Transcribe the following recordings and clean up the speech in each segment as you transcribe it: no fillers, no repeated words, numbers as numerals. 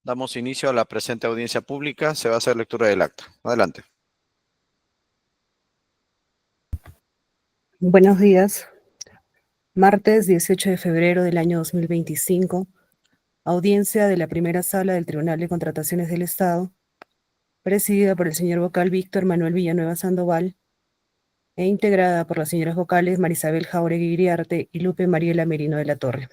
Damos inicio a la presente audiencia pública. Se va a hacer lectura del acta. Adelante. Buenos días. Martes 18 de febrero del año 2025. Audiencia de la primera sala del Tribunal de Contrataciones del Estado, presidida por el señor vocal Víctor Manuel Villanueva Sandoval e integrada por las señoras vocales Marisabel Jauregui Iriarte y Lupe Mariela Merino de la Torre.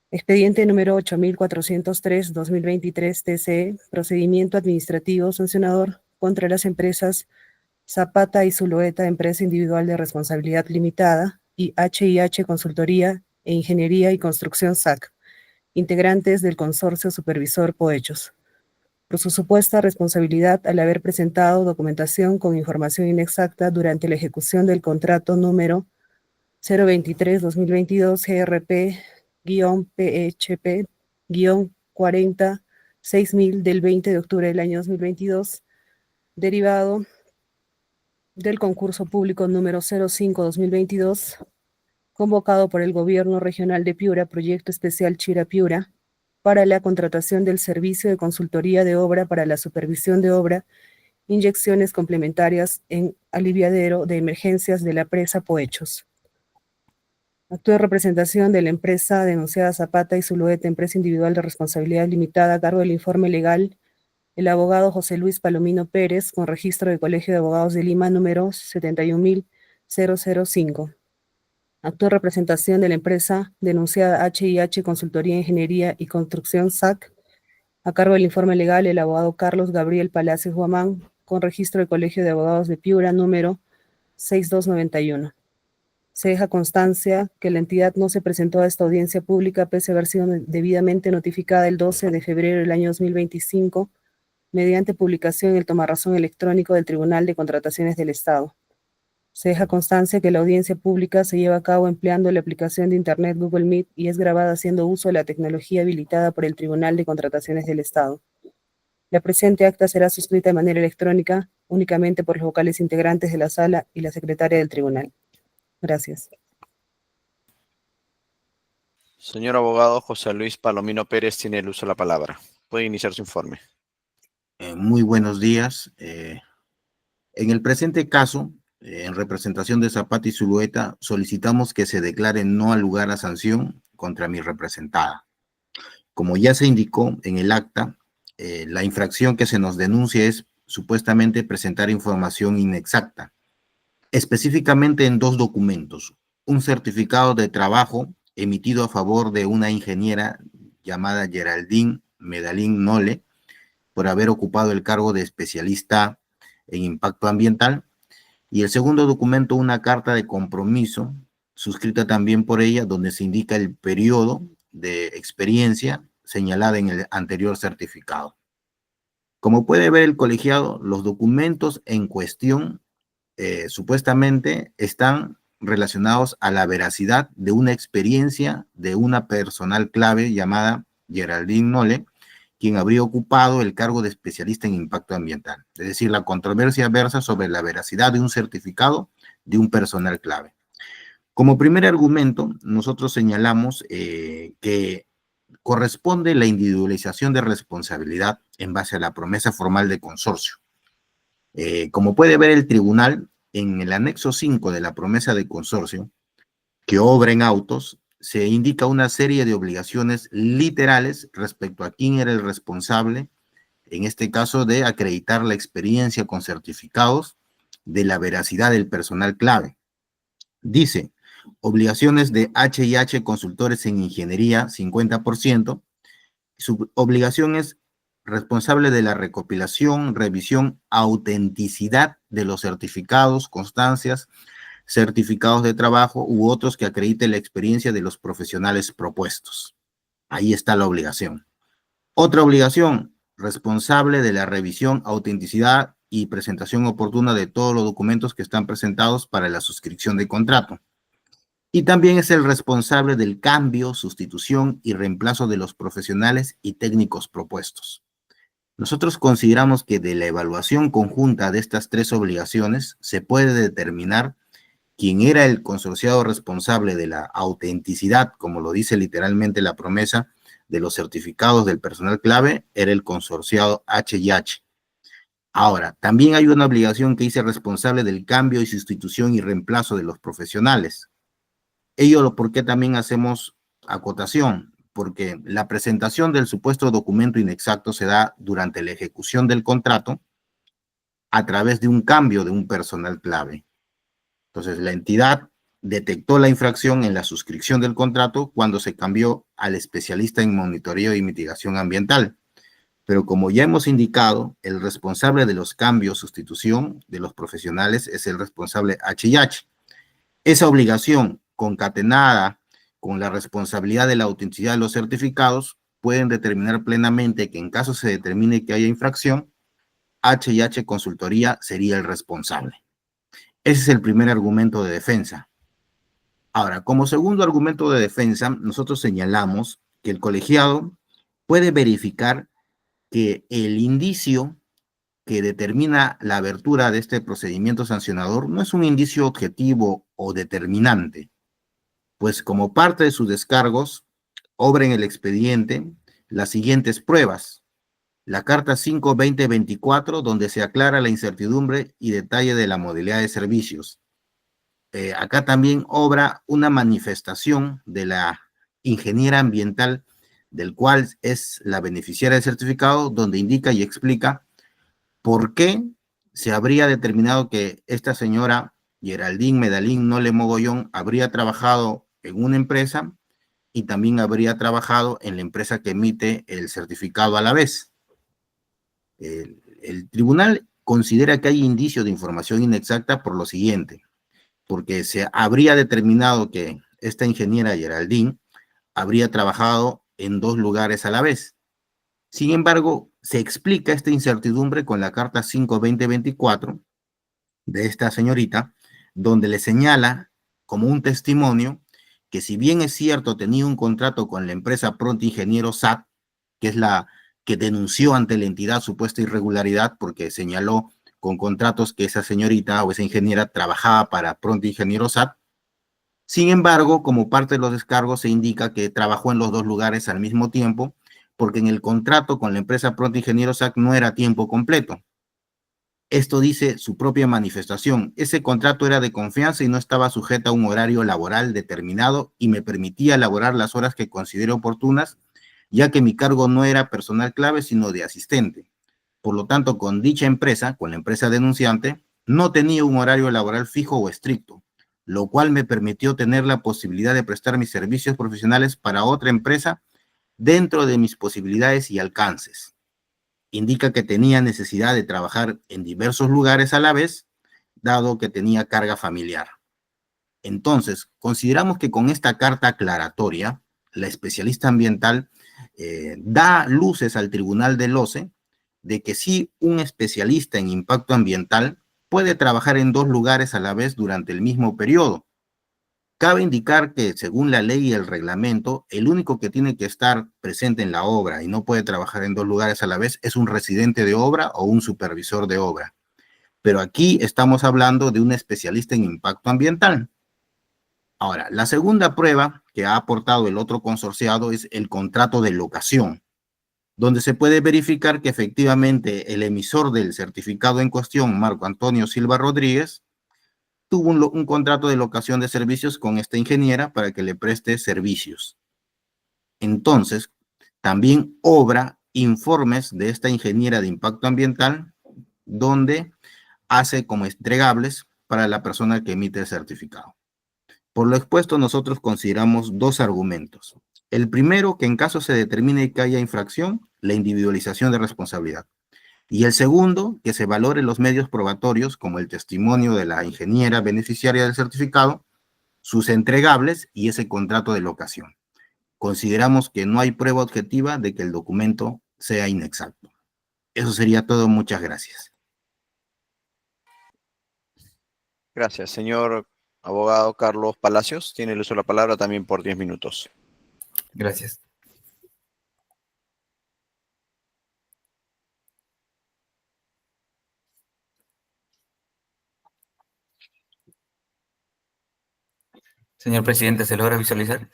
Expediente número 8403-2023 TCE, procedimiento administrativo sancionador contra las empresas Zapata y Zulueta, empresa individual de responsabilidad limitada, y H&H Consultoría e Ingeniería y Construcción SAC, integrantes del consorcio supervisor Pohechos, por su supuesta responsabilidad al haber presentado documentación con información inexacta durante la ejecución del contrato número 023-2022 GRP-PHP-40-6000 del 20 de octubre del año 2022, derivado del concurso público número 05-2022, convocado por el Gobierno Regional de Piura, Proyecto Especial Chira Piura, para la contratación del servicio de consultoría de obra para la supervisión de obra, inyecciones complementarias en aliviadero de emergencias de la presa Pohechos. Actúa en representación de la empresa denunciada Zapata y Zulueta, empresa individual de responsabilidad limitada, a cargo del informe legal el abogado José Luis Palomino Pérez, con registro del Colegio de Abogados de Lima, número 71.005. Actúa en representación de la empresa denunciada H&H Consultoría, Ingeniería y Construcción SAC, a cargo del informe legal el abogado Carlos Gabriel Palacios Guamán, con registro del Colegio de Abogados de Piura, número 6291. Se deja constancia que la entidad no se presentó a esta audiencia pública pese a haber sido debidamente notificada el 12 de febrero del año 2025, mediante publicación en el tomarrazón electrónico del Tribunal de Contrataciones del Estado. Se deja constancia que la audiencia pública se lleva a cabo empleando la aplicación de Internet Google Meet y es grabada haciendo uso de la tecnología habilitada por el Tribunal de Contrataciones del Estado. La presente acta será suscrita de manera electrónica únicamente por los vocales integrantes de la sala y la secretaria del tribunal. Gracias. Señor abogado José Luis Palomino Pérez tiene el uso de la palabra. Puede iniciar su informe. Muy buenos días. En el presente caso, en representación de Zapata y Zulueta, solicitamos que se declare no al lugar a sanción contra mi representada. Como ya se indicó en el acta, la infracción que se nos denuncia es supuestamente presentar información inexacta, específicamente en dos documentos: un certificado de trabajo emitido a favor de una ingeniera llamada Geraldine Medalín Nole, por haber ocupado el cargo de especialista en impacto ambiental, y el segundo documento, una carta de compromiso suscrita también por ella, donde se indica el periodo de experiencia señalada en el anterior certificado. Como puede ver el colegiado, los documentos en cuestión supuestamente están relacionados a la veracidad de una experiencia de una personal clave llamada Geraldine Nole, quien habría ocupado el cargo de especialista en impacto ambiental. Es decir, la controversia versa sobre la veracidad de un certificado de un personal clave. Como primer argumento, nosotros señalamos que corresponde la individualización de responsabilidad en base a la promesa formal de consorcio. Como puede ver el tribunal, en el anexo 5 de la promesa de consorcio, que obra en autos, se indica una serie de obligaciones literales respecto a quién era el responsable, en este caso de acreditar la experiencia con certificados de la veracidad del personal clave. Dice, obligaciones de H&H Consultores en Ingeniería, 50%, su obligación es responsable de la recopilación, revisión, autenticidad de los certificados, constancias, certificados de trabajo u otros que acredite la experiencia de los profesionales propuestos. Ahí está la obligación. Otra obligación, responsable de la revisión, autenticidad y presentación oportuna de todos los documentos que están presentados para la suscripción de contrato. Y también es el responsable del cambio, sustitución y reemplazo de los profesionales y técnicos propuestos. Nosotros consideramos que de la evaluación conjunta de estas tres obligaciones se puede determinar quién era el consorciado responsable de la autenticidad, como lo dice literalmente la promesa, de los certificados del personal clave era el consorciado H&H. Ahora, también hay una obligación que dice responsable del cambio y sustitución y reemplazo de los profesionales. Ello, ¿por qué también hacemos acotación? Porque la presentación del supuesto documento inexacto se da durante la ejecución del contrato a través de un cambio de un personal clave. Entonces, la entidad detectó la infracción en la suscripción del contrato cuando se cambió al especialista en monitoreo y mitigación ambiental. Pero como ya hemos indicado, el responsable de los cambios, sustitución de los profesionales es el responsable H&H. Esa obligación concatenada con la responsabilidad de la autenticidad de los certificados pueden determinar plenamente que en caso se determine que haya infracción, H&H Consultoría sería el responsable. Ese es el primer argumento de defensa. Ahora, como segundo argumento de defensa, nosotros señalamos que el colegiado puede verificar que el indicio que determina la abertura de este procedimiento sancionador no es un indicio objetivo o determinante, pues como parte de sus descargos, obra en el expediente las siguientes pruebas. La carta 5-2024, donde se aclara la incertidumbre y detalle de la modalidad de servicios. Acá también obra una manifestación de la ingeniera ambiental, del cual es la beneficiaria del certificado, donde indica y explica por qué se habría determinado que esta señora Geraldine Medalín Nole Mogollón habría trabajado en una empresa y también habría trabajado en la empresa que emite el certificado a la vez. El tribunal considera que hay indicio de información inexacta por lo siguiente, porque se habría determinado que esta ingeniera Geraldine habría trabajado en 2 lugares a la vez. Sin embargo, se explica esta incertidumbre con la carta 5-2024 de esta señorita, donde le señala como un testimonio que si bien es cierto tenía un contrato con la empresa Pronto Ingeniero SAT, que es la que denunció ante la entidad supuesta irregularidad porque señaló con contratos que esa señorita o esa ingeniera trabajaba para Pronto Ingeniero SAT. Sin embargo, como parte de los descargos se indica que trabajó en los 2 lugares al mismo tiempo, porque en el contrato con la empresa Pronto Ingeniero SAC no era tiempo completo. Esto dice su propia manifestación. Ese contrato era de confianza y no estaba sujeto a un horario laboral determinado y me permitía elaborar las horas que considero oportunas, ya que mi cargo no era personal clave, sino de asistente. Por lo tanto, con dicha empresa, con la empresa denunciante, no tenía un horario laboral fijo o estricto, lo cual me permitió tener la posibilidad de prestar mis servicios profesionales para otra empresa dentro de mis posibilidades y alcances. Indica que tenía necesidad de trabajar en diversos lugares a la vez, dado que tenía carga familiar. Entonces, consideramos que con esta carta aclaratoria, la especialista ambiental da luces al Tribunal del OCE de que sí, un especialista en impacto ambiental puede trabajar en 2 lugares a la vez durante el mismo periodo. Cabe indicar que, según la ley y el reglamento, el único que tiene que estar presente en la obra y no puede trabajar en 2 lugares a la vez es un residente de obra o un supervisor de obra. Pero aquí estamos hablando de un especialista en impacto ambiental. Ahora, la segunda prueba que ha aportado el otro consorciado es el contrato de locación, donde se puede verificar que efectivamente el emisor del certificado en cuestión, Marco Antonio Silva Rodríguez, tuvo un contrato de locación de servicios con esta ingeniera para que le preste servicios. Entonces, también obra informes de esta ingeniera de impacto ambiental, donde hace como entregables para la persona que emite el certificado. Por lo expuesto, nosotros consideramos 2 argumentos. El primero, que en caso se determine que haya infracción, la individualización de responsabilidad. Y el segundo, que se valore los medios probatorios, como el testimonio de la ingeniera beneficiaria del certificado, sus entregables y ese contrato de locación. Consideramos que no hay prueba objetiva de que el documento sea inexacto. Eso sería todo. Muchas gracias. Gracias. Señor abogado Carlos Palacios, tiene el uso de la palabra también por 10 minutos. Gracias. Señor presidente, ¿se logra visualizar?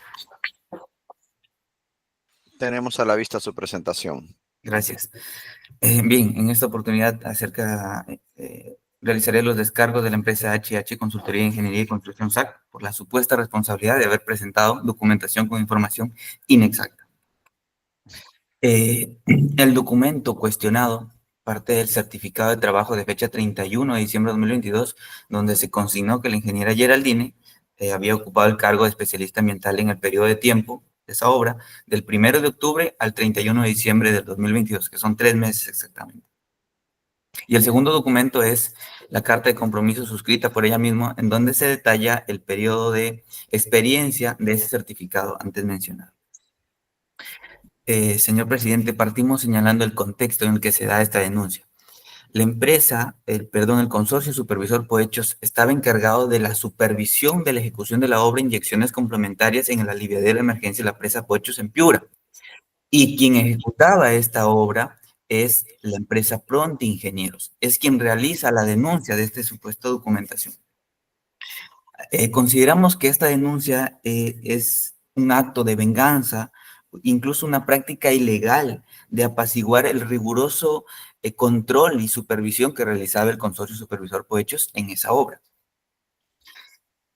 Tenemos a la vista su presentación. Gracias. Bien, en esta oportunidad realizaré los descargos de la empresa H&H Consultoría, Ingeniería y Construcción SAC por la supuesta responsabilidad de haber presentado documentación con información inexacta. El documento cuestionado parte del certificado de trabajo de fecha 31 de diciembre de 2022, donde se consignó que la ingeniera Geraldine había ocupado el cargo de especialista ambiental en el periodo de tiempo de esa obra, del 1 de octubre al 31 de diciembre del 2022, que son 3 meses exactamente. Y el segundo documento es la carta de compromiso suscrita por ella misma, en donde se detalla el periodo de experiencia de ese certificado antes mencionado. Señor presidente, partimos señalando el contexto en el que se da esta denuncia. La empresa, el consorcio supervisor Poechos estaba encargado de la supervisión de la ejecución de la obra Inyecciones Complementarias en el aliviadero de emergencia de la presa Poechos en Piura. Y quien ejecutaba esta obra es la empresa Pronti Ingenieros. Es quien realiza la denuncia de esta supuesta documentación. Consideramos que esta denuncia es un acto de venganza, incluso una práctica ilegal de apaciguar el riguroso control y supervisión que realizaba el consorcio supervisor Poechos en esa obra.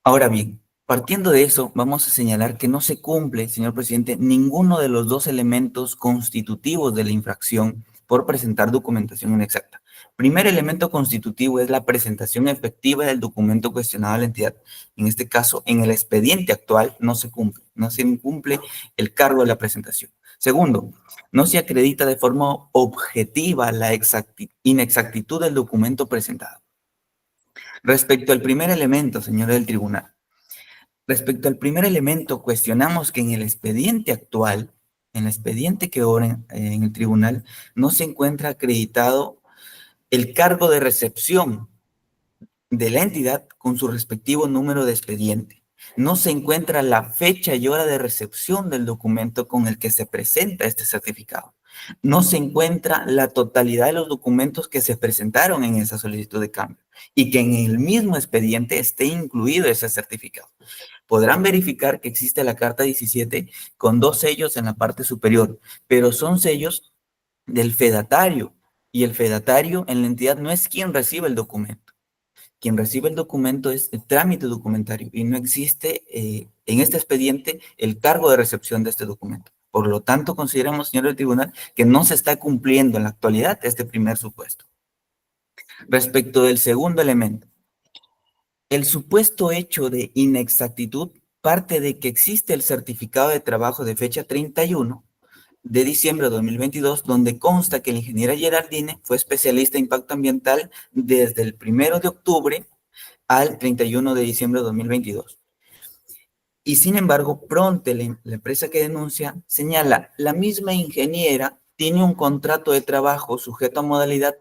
Ahora bien, partiendo de eso, vamos a señalar que no se cumple, señor presidente, ninguno de los dos elementos constitutivos de la infracción por presentar documentación inexacta. Primer elemento constitutivo es la presentación efectiva del documento cuestionado a la entidad. En este caso, en el expediente actual no se cumple el cargo de la presentación. Segundo, no se acredita de forma objetiva la inexactitud del documento presentado. Respecto al primer elemento, señores del tribunal, cuestionamos que en el expediente actual, en el expediente que obra en el tribunal, no se encuentra acreditado el cargo de recepción de la entidad con su respectivo número de expediente. No se encuentra la fecha y hora de recepción del documento con el que se presenta este certificado. No se encuentra la totalidad de los documentos que se presentaron en esa solicitud de cambio y que en el mismo expediente esté incluido ese certificado. Podrán verificar que existe la carta 17 con 2 sellos en la parte superior, pero son sellos del fedatario, y el fedatario en la entidad no es quien recibe el documento. Quien recibe el documento es el trámite documentario y no existe en este expediente el cargo de recepción de este documento. Por lo tanto, consideramos, señor del tribunal, que no se está cumpliendo en la actualidad este primer supuesto. Respecto del segundo elemento, el supuesto hecho de inexactitud parte de que existe el certificado de trabajo de fecha 31 de diciembre de 2022, donde consta que la ingeniera Geraldine fue especialista en impacto ambiental desde el 1 de octubre al 31 de diciembre de 2022. Y sin embargo, Pronte, la empresa que denuncia, señala, la misma ingeniera tiene un contrato de trabajo sujeto a modalidad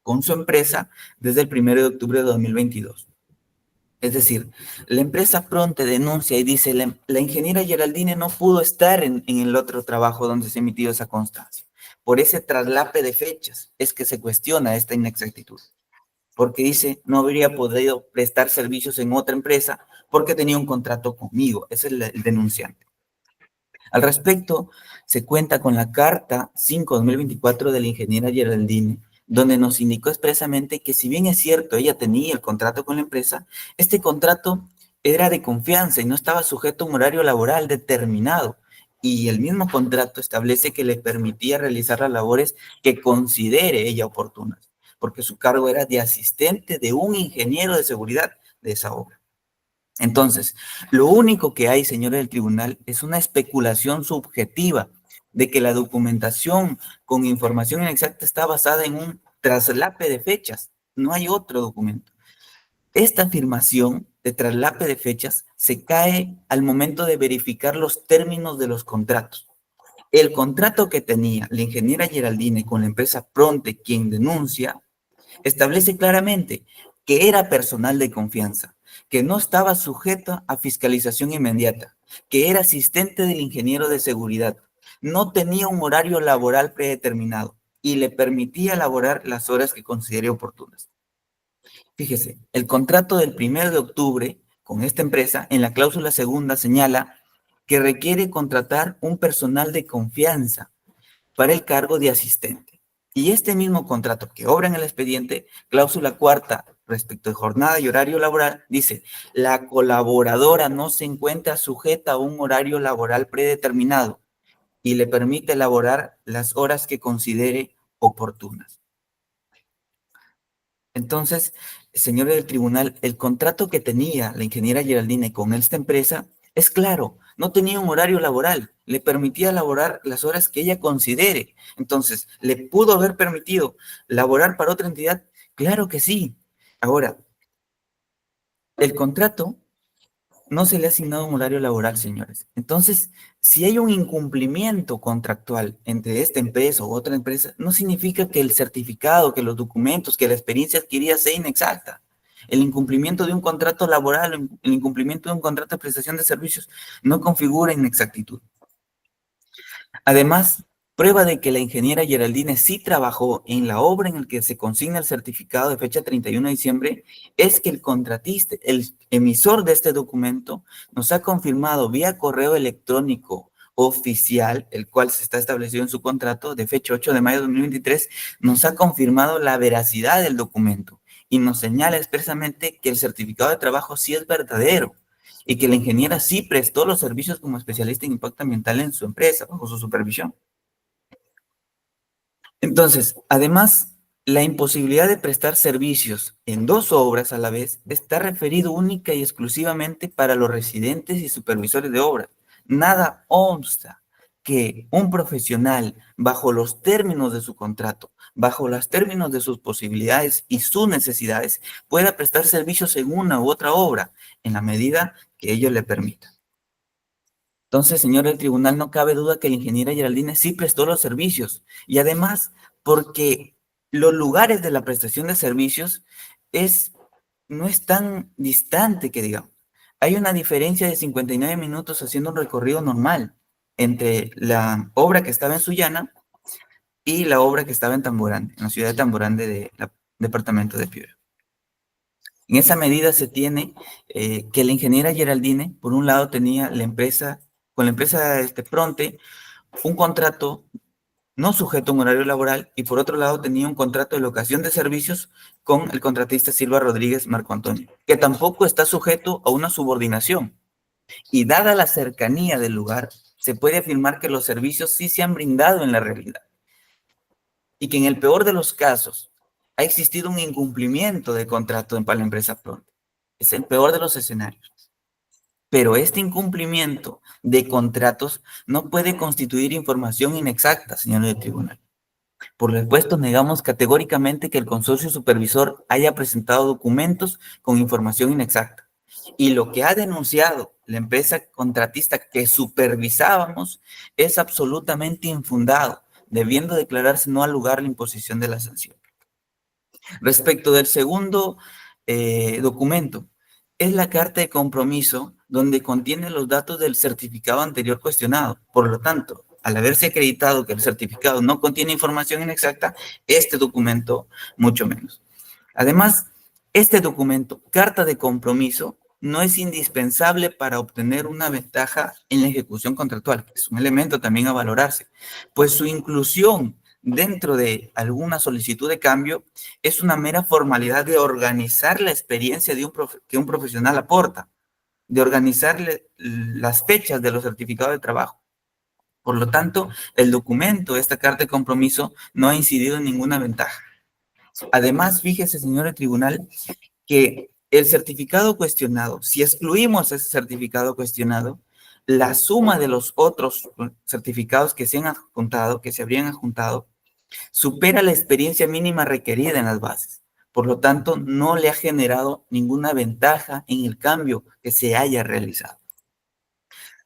con su empresa desde el 1 de octubre de 2022. Es decir, la empresa Pronte denuncia y dice, la ingeniera Geraldine no pudo estar en el otro trabajo donde se ha emitido esa constancia. Por ese traslape de fechas es que se cuestiona esta inexactitud. Porque dice, no habría podido prestar servicios en otra empresa porque tenía un contrato conmigo. Ese es el denunciante. Al respecto, se cuenta con la carta 5/2024 de la ingeniera Geraldine, donde nos indicó expresamente que si bien es cierto, ella tenía el contrato con la empresa, este contrato era de confianza y no estaba sujeto a un horario laboral determinado. Y el mismo contrato establece que le permitía realizar las labores que considere ella oportunas, porque su cargo era de asistente de un ingeniero de seguridad de esa obra. Entonces, lo único que hay, señores del tribunal, es una especulación subjetiva de que la documentación con información inexacta está basada en un traslape de fechas. No hay otro documento. Esta afirmación de traslape de fechas se cae al momento de verificar los términos de los contratos. El contrato que tenía la ingeniera Geraldine con la empresa Pronte, quien denuncia, establece claramente que era personal de confianza, que no estaba sujeto a fiscalización inmediata, que era asistente del ingeniero de seguridad, no tenía un horario laboral predeterminado y le permitía laborar las horas que considere oportunas. Fíjese, el contrato del 1 de octubre con esta empresa, en la cláusula segunda señala que requiere contratar un personal de confianza para el cargo de asistente. Y este mismo contrato que obra en el expediente, cláusula cuarta, respecto de jornada y horario laboral, dice, la colaboradora no se encuentra sujeta a un horario laboral predeterminado y le permite elaborar las horas que considere oportunas. Entonces, señores del tribunal, el contrato que tenía la ingeniera Geraldine con esta empresa es claro, no tenía un horario laboral, le permitía laborar las horas que ella considere. Entonces, ¿le pudo haber permitido laborar para otra entidad? Claro que sí. Ahora, el contrato no se le ha asignado un horario laboral, señores. Entonces, si hay un incumplimiento contractual entre esta empresa u otra empresa, no significa que el certificado, que los documentos, que la experiencia adquirida sea inexacta. El incumplimiento de un contrato laboral, el incumplimiento de un contrato de prestación de servicios no configura inexactitud. Además, prueba de que la ingeniera Geraldine sí trabajó en la obra en la que se consigna el certificado de fecha 31 de diciembre es que el contratista, el emisor de este documento, nos ha confirmado vía correo electrónico oficial, el cual se está establecido en su contrato de fecha 8 de mayo de 2023, nos ha confirmado la veracidad del documento y nos señala expresamente que el certificado de trabajo sí es verdadero y que la ingeniera sí prestó los servicios como especialista en impacto ambiental en su empresa, bajo su supervisión. Entonces, además, la imposibilidad de prestar servicios en dos obras a la vez está referido única y exclusivamente para los residentes y supervisores de obra. Nada obsta que un profesional, bajo los términos de su contrato, bajo los términos de sus posibilidades y sus necesidades, pueda prestar servicios en una u otra obra, en la medida que ello le permita. Entonces, señor del tribunal, no cabe duda que la ingeniera Geraldine sí prestó los servicios y además porque los lugares de la prestación de servicios no es tan distante que digamos. Hay una diferencia de 59 minutos haciendo un recorrido normal entre la obra que estaba en Sullana y la obra que estaba en Tamborande, en la ciudad de Tamborande del departamento de Piura. En esa medida se tiene que la ingeniera Geraldine, por un lado, tenía con la empresa Pronte, un contrato no sujeto a un horario laboral y por otro lado tenía un contrato de locación de servicios con el contratista Silva Rodríguez Marco Antonio, que tampoco está sujeto a una subordinación. Y dada la cercanía del lugar, se puede afirmar que los servicios sí se han brindado en la realidad. Y que en el peor de los casos ha existido un incumplimiento de contrato para la empresa Pronte. Es el peor de los escenarios. Pero este incumplimiento de contratos no puede constituir información inexacta, señor del tribunal. Por lo expuesto, negamos categóricamente que el consorcio supervisor haya presentado documentos con información inexacta. Y lo que ha denunciado la empresa contratista que supervisábamos es absolutamente infundado, debiendo declararse no al lugar la imposición de la sanción. Respecto del segundo documento, es la carta de compromiso donde contiene los datos del certificado anterior cuestionado. Por lo tanto, al haberse acreditado que el certificado no contiene información inexacta, este documento mucho menos. Además, este documento, carta de compromiso, no es indispensable para obtener una ventaja en la ejecución contractual, que es un elemento también a valorarse, pues su inclusión dentro de alguna solicitud de cambio es una mera formalidad de organizar la experiencia que un profesional aporta, de organizarle las fechas de los certificados de trabajo. Por lo tanto, el documento, esta carta de compromiso, no ha incidido en ninguna ventaja. Además, fíjese, señor del tribunal, que el certificado cuestionado, si excluimos ese certificado cuestionado, la suma de los otros certificados que se han adjuntado, que se habrían adjuntado, supera la experiencia mínima requerida en las bases. Por lo tanto, no le ha generado ninguna ventaja en el cambio que se haya realizado.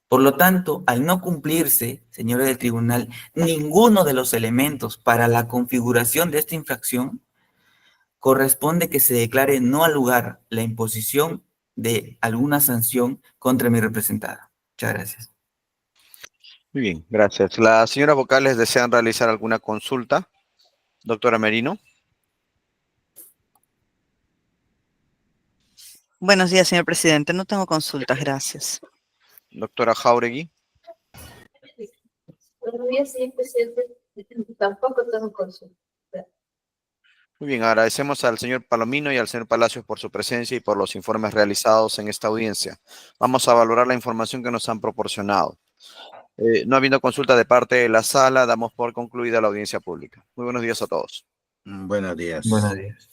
Por lo tanto, al no cumplirse, señores del tribunal, ninguno de los elementos para la configuración de esta infracción, corresponde que se declare no al lugar la imposición de alguna sanción contra mi representada. Muchas gracias. Muy bien, gracias. ¿Las señoras vocales desean realizar alguna consulta? Doctora Merino. Buenos días, señor presidente. No tengo consultas, gracias. Doctora Jáuregui. Buenos días, señor presidente. Tampoco tengo consulta. Muy bien, agradecemos al señor Palomino y al señor Palacios por su presencia y por los informes realizados en esta audiencia. Vamos a valorar la información que nos han proporcionado. No habiendo consulta de parte de la sala, damos por concluida la audiencia pública. Muy buenos días a todos. Buenos días. Buenos días.